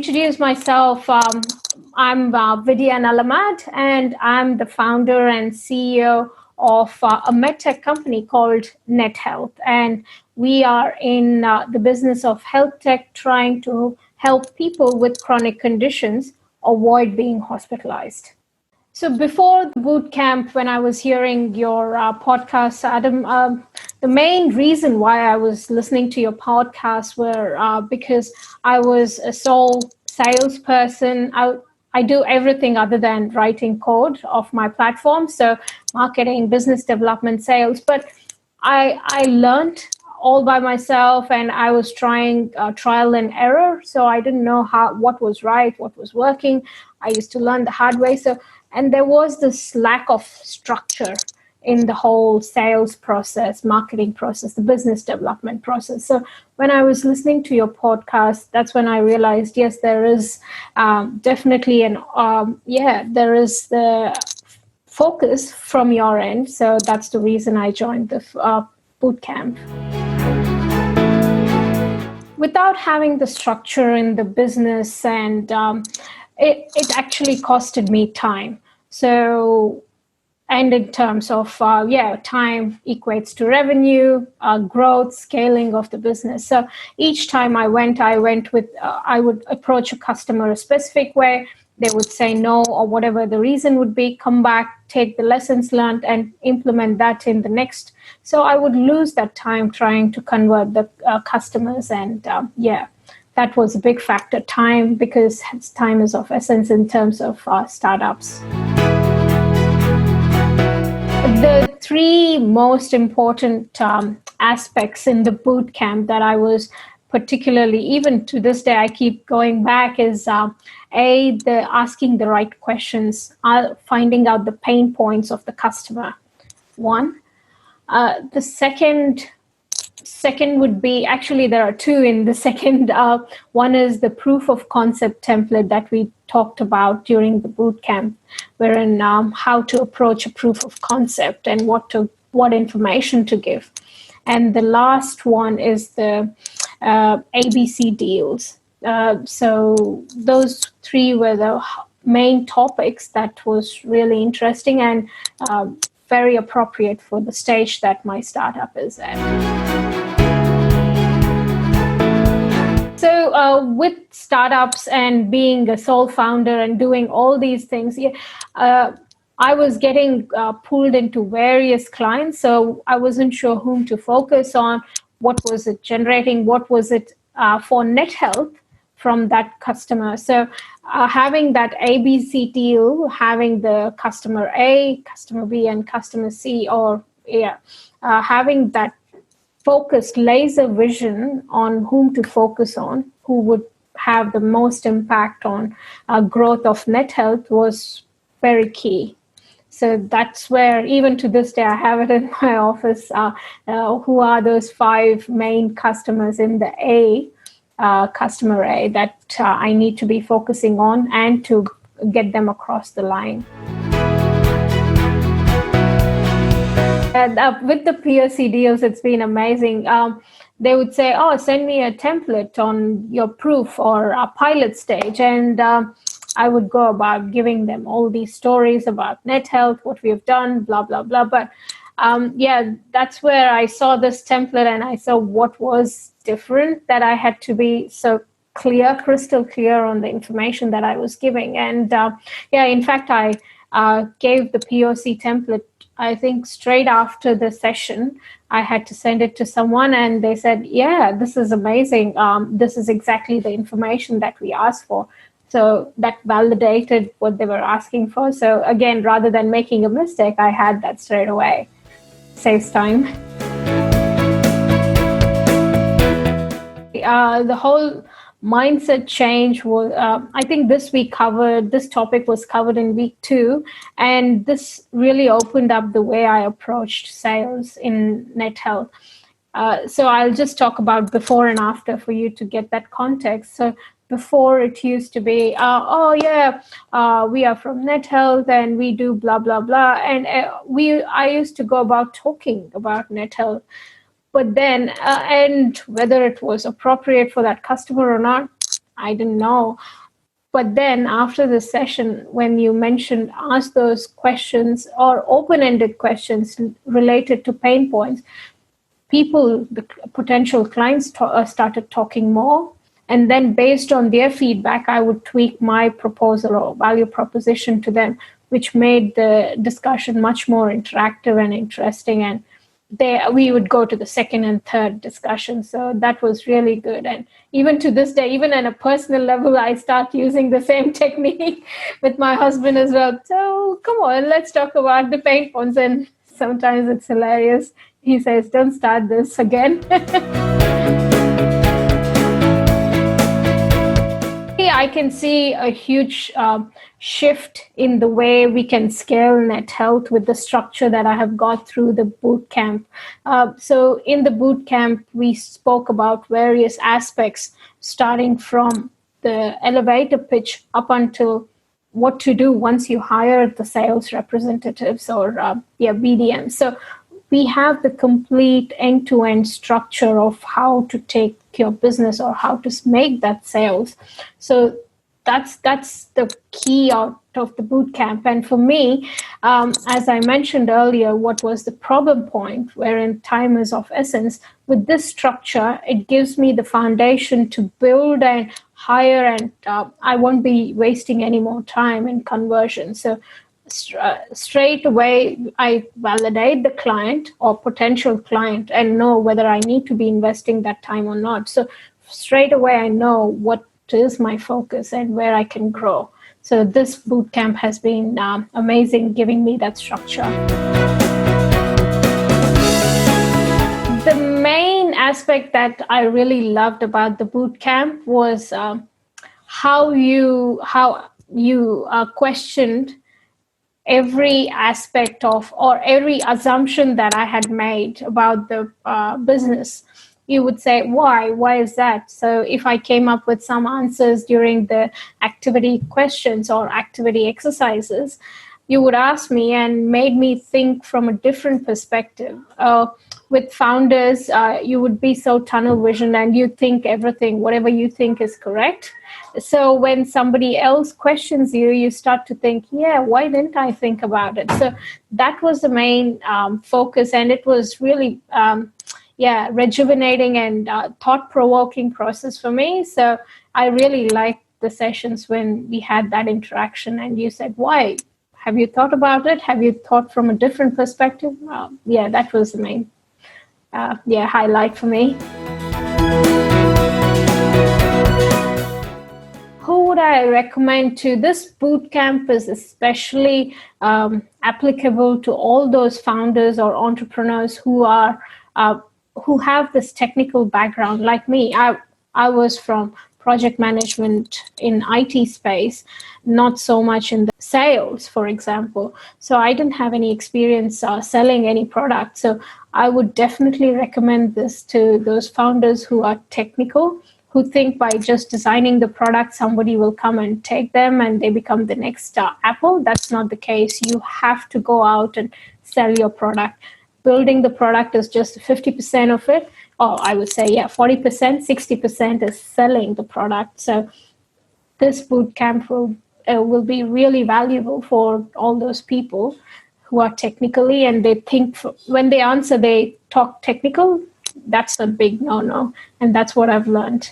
introduce myself. I'm Vidya, and I'm the founder and CEO of a medtech company called NetHealth. And we are in the business of health tech, trying to help people with chronic conditions avoid being hospitalized. So before the boot camp, when I was hearing your podcast, Adam, the main reason why I was listening to your podcast were because I was a sole salesperson. I do everything other than writing code of my platform, so marketing, business development, sales. But I learned all by myself, and I was trying trial and error. So I didn't know what was right, what was working. I used to learn the hard way. And there was this lack of structure in the whole sales process, marketing process, the business development process. So when I was listening to your podcast, that's when I realized, yes, there is definitely there is the focus from your end. So that's the reason I joined the bootcamp. Without having the structure in the business, and it actually costed me time. So, and in terms of, time equates to revenue, growth, scaling of the business. So each time I went with, I would approach a customer a specific way. They would say no, or whatever the reason would be, come back, take the lessons learned and implement that in the next. So I would lose that time trying to convert the customers. And that was a big factor, time, because time is of essence in terms of startups. The three most important aspects in the bootcamp that I was particularly, even to this day, I keep going back, is the asking the right questions, finding out the pain points of the customer. One. The second would be, actually there are two in the second. One is the proof of concept template that we talked about during the bootcamp, wherein how to approach a proof of concept and what information to give. And the last one is the ABC deals. So those three were the main topics that was really interesting and very appropriate for the stage that my startup is at. So with startups and being a sole founder and doing all these things, I was getting pulled into various clients. So I wasn't sure whom to focus on. What was it generating? What was it for NetHealth from that customer? So having that ABC deal, having the customer A, customer B, and customer C, having that focused laser vision on whom to focus on, who would have the most impact on growth of NetHealth was very key. So that's where, even to this day, I have it in my office. Who are those 5 main customers in the customer A that I need to be focusing on and to get them across the line. And with the POC deals, it's been amazing. They would say, send me a template on your proof or a pilot stage. And I would go about giving them all these stories about NetHealth, what we have done, blah, blah, blah. But that's where I saw this template and I saw what was different, that I had to be so clear, crystal clear on the information that I was giving. And in fact, I gave the POC template, I think straight after the session. I had to send it to someone and they said, this is amazing. This is exactly the information that we asked for. So that validated what they were asking for. So again, rather than making a mistake, I had that straight away. Saves time. The whole mindset change was, I think this topic was covered in week 2. And this really opened up the way I approached sales in NetHealth. So I'll just talk about before and after for you to get that context. So before, it used to be, we are from NetHealth and we do blah, blah, blah. And I used to go about talking about NetHealth. But then, and whether it was appropriate for that customer or not, I didn't know. But then after the session, when you mentioned ask those questions or open-ended questions related to pain points, people, the potential clients, started talking more. And then based on their feedback, I would tweak my proposal or value proposition to them, which made the discussion much more interactive and interesting. And we would go to the second and third discussion. So that was really good. And even to this day, even on a personal level, I start using the same technique with my husband as well. So come on, let's talk about the pain points. And sometimes it's hilarious. He says, don't start this again. I can see a huge shift in the way we can scale Net Health with the structure that I have got through the bootcamp. So in the bootcamp, we spoke about various aspects, starting from the elevator pitch up until what to do once you hire the sales representatives or BDM. So we have the complete end-to-end structure of how to take your business or how to make that sales. So that's the key out of the bootcamp. And for me, as I mentioned earlier, what was the problem point wherein time is of essence, with this structure, it gives me the foundation to build and hire, and I won't be wasting any more time in conversion. So straight away, I validate the client or potential client and know whether I need to be investing that time or not. So straight away, I know what is my focus and where I can grow. So this bootcamp has been amazing, giving me that structure. The main aspect that I really loved about the bootcamp was how you questioned every aspect of or every assumption that I had made about the business. You would say, why is that? So if I came up with some answers during the activity questions or activity exercises, you would ask me and made me think from a different perspective. With founders, you would be so tunnel vision and you think everything, whatever you think is correct. So when somebody else questions you, you start to think, yeah, why didn't I think about it? So that was the main focus. And it was really, rejuvenating and thought-provoking process for me. So I really liked the sessions when we had that interaction and you said, why? Have you thought about it? Have you thought from a different perspective? That was the main highlight for me. Who would I recommend to? This bootcamp is especially applicable to all those founders or entrepreneurs who have this technical background like me. I was from project management in IT space, not so much in the sales, for example. So I didn't have any experience selling any product. So I would definitely recommend this to those founders who are technical, who think by just designing the product, somebody will come and take them and they become the next Apple. That's not the case. You have to go out and sell your product. Building the product is just 50% of it. Or I would say, 40%, 60% is selling the product. So this bootcamp will be really valuable for all those people who are technically, and they think when they answer, they talk technical. That's a big no-no. And that's what I've learned.